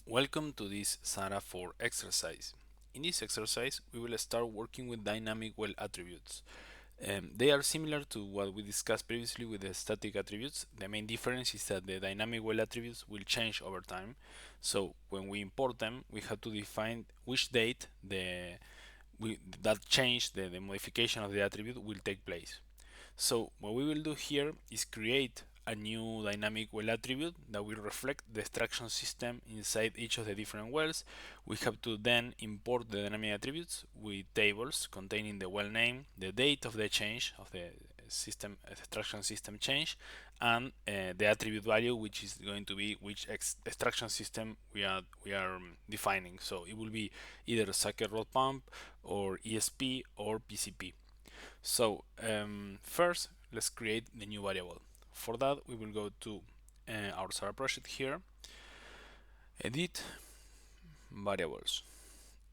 Welcome to this Sahara 4 exercise. In this exercise, we will start working with dynamic well attributes. They are similar to what we discussed previously with the static attributes. The main difference is that the dynamic well attributes will change over time. So when we import them, we have to define which date that change, the modification of the attribute will take place. So what we will do here is create a new dynamic well attribute that will reflect the extraction system inside each of the different wells. We have to then import the dynamic attributes with tables containing the well name, the date of the change of the system extraction system change, and the attribute value, which is going to be which extraction system we are defining. So it will be either socket rod pump or ESP or PCP. So first, let's create the new variable. For that, we will go to our Sahara project here, edit variables,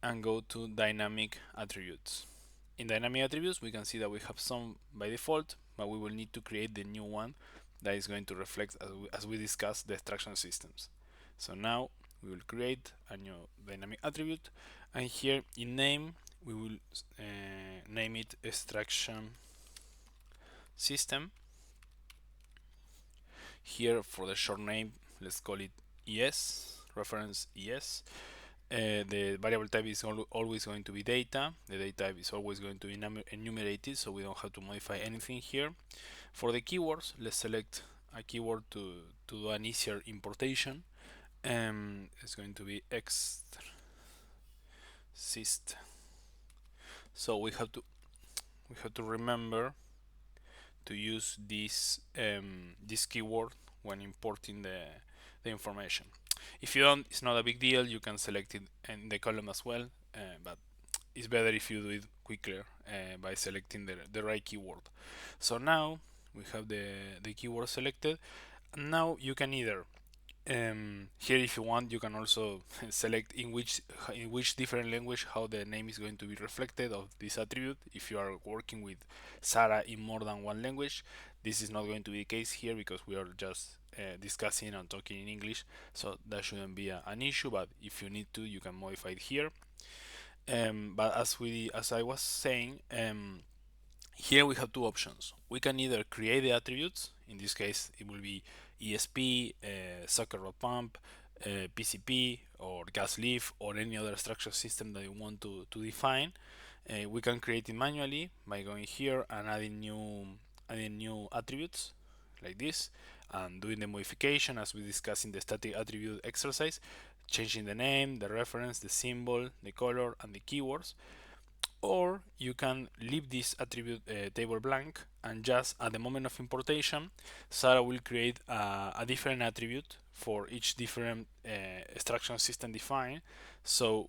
and go to dynamic attributes. In dynamic attributes, we can see that we have some by default, but we will need to create the new one that is going to reflect, as we discussed, the extraction systems. So now we will create a new dynamic attribute, and here in name, we will name it extraction system. Here for the short name, let's call it ES, reference ES. The variable type is always going to be data. The data type is always going to be enumerated, so we don't have to modify anything here. For the keywords, let's select a keyword to do an easier importation. It's going to be exist. So we have to remember to use this keyword when importing the information. If you don't, it's not a big deal. You can select it in the column as well, but it's better if you do it quicker by selecting the right keyword. So now we have the keyword selected. And now you can either here, if you want, you can also select in which different language how the name is going to be reflected of this attribute. If you are working with Sahara in more than one language, this is not going to be the case here because we are just discussing and talking in English, so that shouldn't be an issue. But if you need to, you can modify it here. But as I was saying, here we have two options. We can either create the attributes. In this case, it will be ESP, socket rod pump, PCP, or gas leaf, or any other structure system that you want to define. We can create it manually by going here and adding new attributes like this, and doing the modification as we discussed in the static attribute exercise, changing the name, the reference, the symbol, the color, and the keywords. Or you can leave this attribute table blank, and just at the moment of importation, Sahara will create a different attribute for each different extraction system defined. So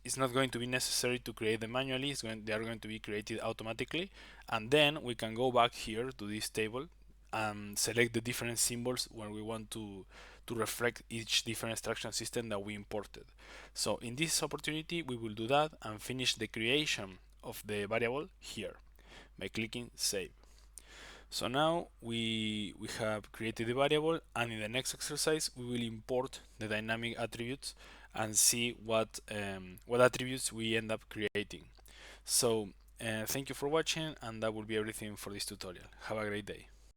it's not going to be necessary to create them manually. They are going to be created automatically, and then we can go back here to this table and select the different symbols where we want to reflect each different extraction system that we imported. So in this opportunity, we will do that and finish the creation of the variable here by clicking save. So now we have created the variable, and in the next exercise we will import the dynamic attributes and see what attributes we end up creating. So thank you for watching, and that will be everything for this tutorial. Have a great day.